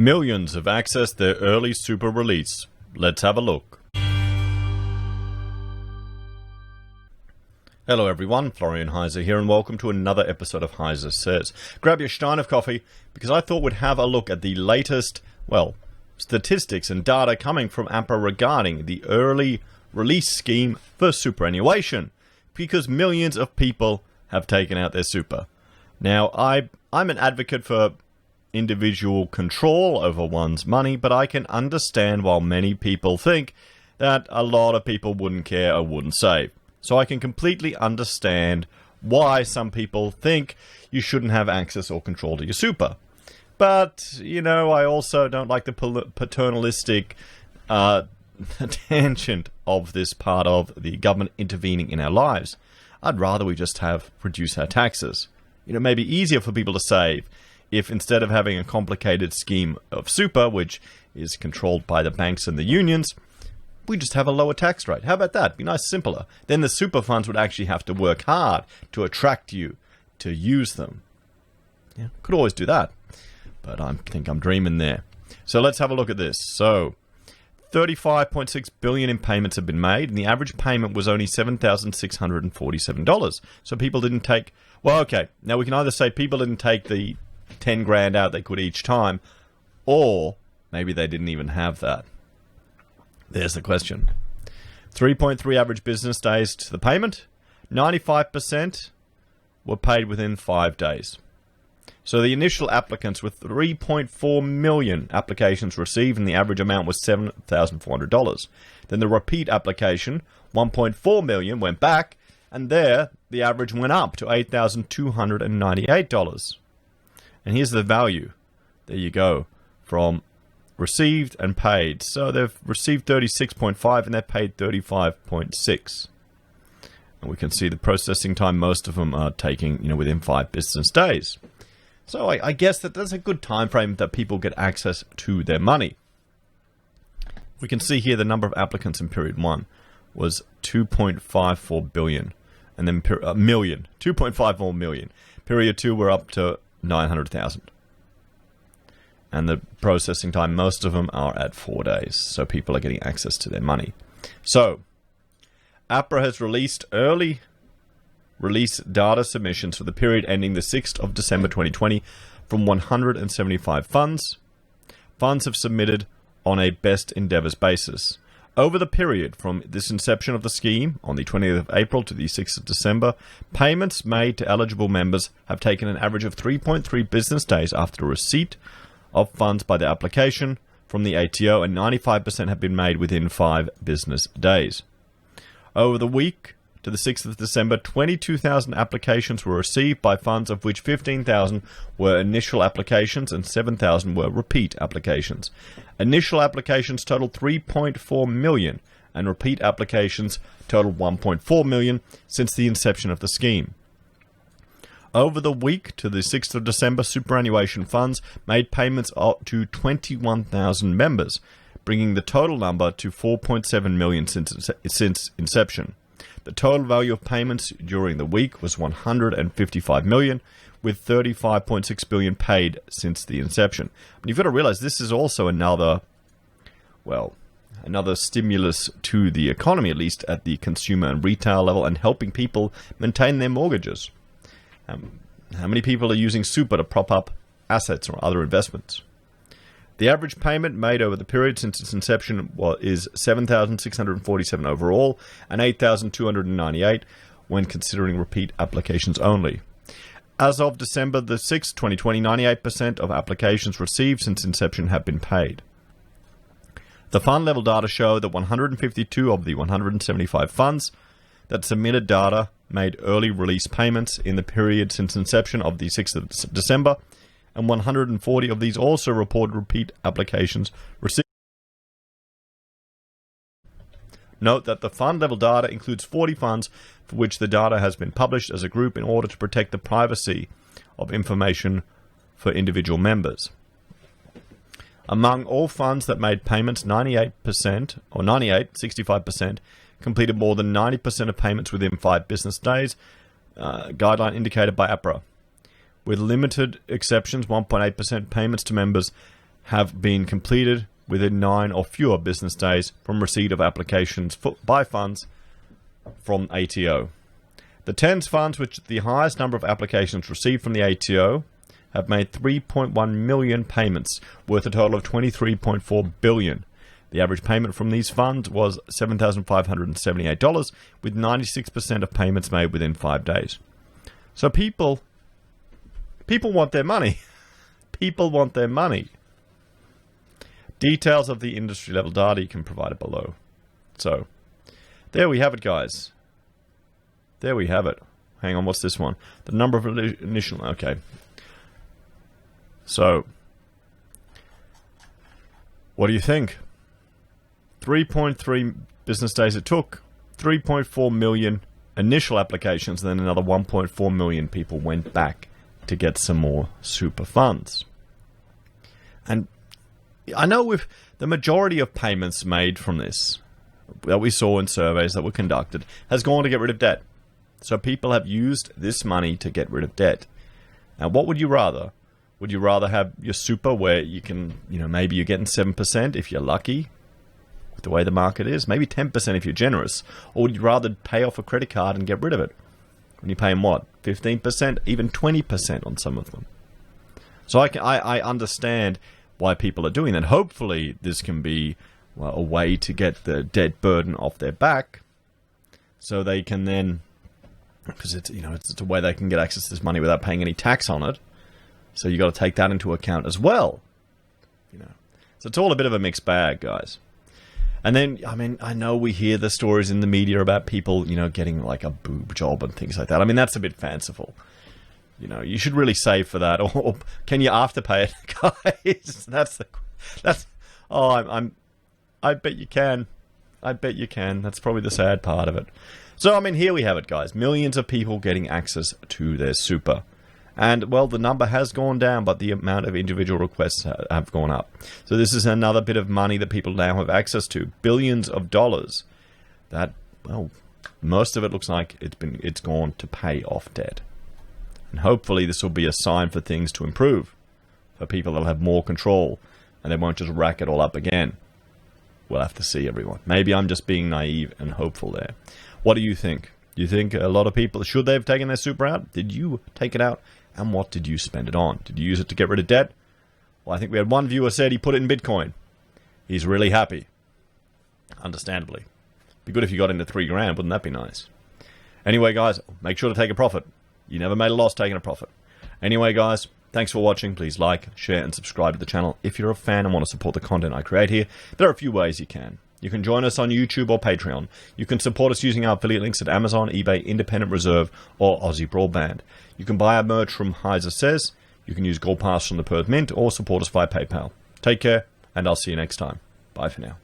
Millions have accessed their early super release. Let's have a look. Hello everyone, Florian.Heise here, and welcome to another episode of HeiseSays. Grab your stein of coffee, because I thought we'd have a look at the latest, statistics and data coming from APRA regarding the early release scheme for superannuation, because millions of people have taken out their super. Now, I'm an advocate for individual control over one's money, but I can understand why many people think that a lot of people wouldn't care or wouldn't save. So I can completely understand why some people think you shouldn't have access or control to your super. But, I also don't like the paternalistic tangent of this part of the government intervening in our lives. I'd rather we just reduce our taxes. It may be easier for people to save if instead of having a complicated scheme of super, which is controlled by the banks and the unions, we just have a lower tax rate. How about that? Be nice, simpler. Then the super funds would actually have to work hard to attract you to use them. Yeah, could always do that. But I think I'm dreaming there. So let's have a look at this. So, $35.6 billion in payments have been made, and the average payment was only $7,647. So people didn't take... Well, okay. Now we can either say people didn't take the 10 grand out they could each time, or maybe they didn't even have that. There's the question. 3.3 average business days to the payment. 95% were paid within 5 days. So the initial applicants with 3.4 million applications received, and the average amount was $7,400. Then the repeat application, 1.4 million, went back, and there the average went up to $8,298. And here's the value. There you go. From received and paid. So they've received 36.5 and they've paid 35.6. And we can see the processing time, most of them are taking, within 5 business days. So I guess that's a good time frame that people get access to their money. We can see here the number of applicants in period 1 was 2.54 billion. And then million, 2.54 million. Period 2 we're up to 900,000. And the processing time, most of them are at 4 days. So people are getting access to their money. So, APRA has released early release data submissions for the period ending the 6th of December 2020 from 175 funds. Funds have submitted on a best endeavors basis. Over the period from this inception of the scheme, on the 20th of April to the 6th of December, payments made to eligible members have taken an average of 3.3 business days after receipt of funds by the application from the ATO, and 95% have been made within 5 business days. Over the week to the 6th of December, 22,000 applications were received by funds, of which 15,000 were initial applications and 7,000 were repeat applications. Initial applications totaled 3.4 million and repeat applications totaled 1.4 million since the inception of the scheme. Over the week to the 6th of December, superannuation funds made payments up to 21,000 members, bringing the total number to 4.7 million since inception. The total value of payments during the week was 155 million, with 35.6 billion paid since the inception. But you've got to realize this is also another stimulus to the economy, at least at the consumer and retail level, and helping people maintain their mortgages. How many people are using super to prop up assets or other investments? The average payment made over the period since its inception is $7,647 overall and $8,298 when considering repeat applications only. As of December the 6th, 2020, 98% of applications received since inception have been paid. The fund level data show that 152 of the 175 funds that submitted data made early release payments in the period since inception of the 6th of December, and 140 of these also reported repeat applications received. Note that the fund level data includes 40 funds for which the data has been published as a group in order to protect the privacy of information for individual members. Among all funds that made payments, 65% completed more than 90% of payments within 5 business days, guideline indicated by APRA. With limited exceptions, 1.8% payments to members have been completed within 9 or fewer business days from receipt of applications by funds from ATO. The 10 funds which the highest number of applications received from the ATO have made 3.1 million payments, worth a total of $23.4 billion. The average payment from these funds was $7,578, with 96% of payments made within 5 days. So people want their money. People want their money. Details of the industry level data you can provide it below. So, there we have it, guys. There we have it. Hang on, what's this one? The number of initial... Okay. So, what do you think? 3.3 business days it took. 3.4 million initial applications, and then another 1.4 million people went back to get some more super funds. And I know with the majority of payments made from this, that we saw in surveys that were conducted, has gone to get rid of debt. So people have used this money to get rid of debt. Now, what would you rather? Would you rather have your super where you can, maybe you're getting 7% if you're lucky, with the way the market is, maybe 10% if you're generous, or would you rather pay off a credit card and get rid of it? When you're paying what? 15%, even 20% on some of them. So I understand why people are doing that. Hopefully this can be a way to get the debt burden off their back, so they can then, because it's a way they can get access to this money without paying any tax on it. So you got to take that into account as well. So it's all a bit of a mixed bag, guys. And then, I know we hear the stories in the media about people, getting like a boob job and things like that. That's a bit fanciful. You should really save for that, or can you afterpay it, guys? I bet you can. I bet you can. That's probably the sad part of it. So, here we have it, guys. Millions of people getting access to their super. And, well, the number has gone down, but the amount of individual requests have gone up. So this is another bit of money that people now have access to. Billions of dollars. That, well, most of it looks like it's gone to pay off debt. And hopefully this will be a sign for things to improve. For people that will have more control. And they won't just rack it all up again. We'll have to see, everyone. Maybe I'm just being naive and hopeful there. What do you think? Do you think a lot of people, should they have taken their super out? Did you take it out? And what did you spend it on? Did you use it to get rid of debt? Well, I think we had one viewer said he put it in Bitcoin. He's really happy. Understandably. Be good if you got into $3 grand, wouldn't that be nice? Anyway, guys, make sure to take a profit. You never made a loss taking a profit. Anyway, guys, thanks for watching. Please like, share, and subscribe to the channel. If you're a fan and want to support the content I create here, there are a few ways you can. You can join us on YouTube or Patreon. You can support us using our affiliate links at Amazon, eBay, Independent Reserve, or AussieBroadband. You can buy our merch from HeiseSays. You can use Gold Pass from the Perth Mint, or support us via PayPal. Take care, and I'll see you next time. Bye for now.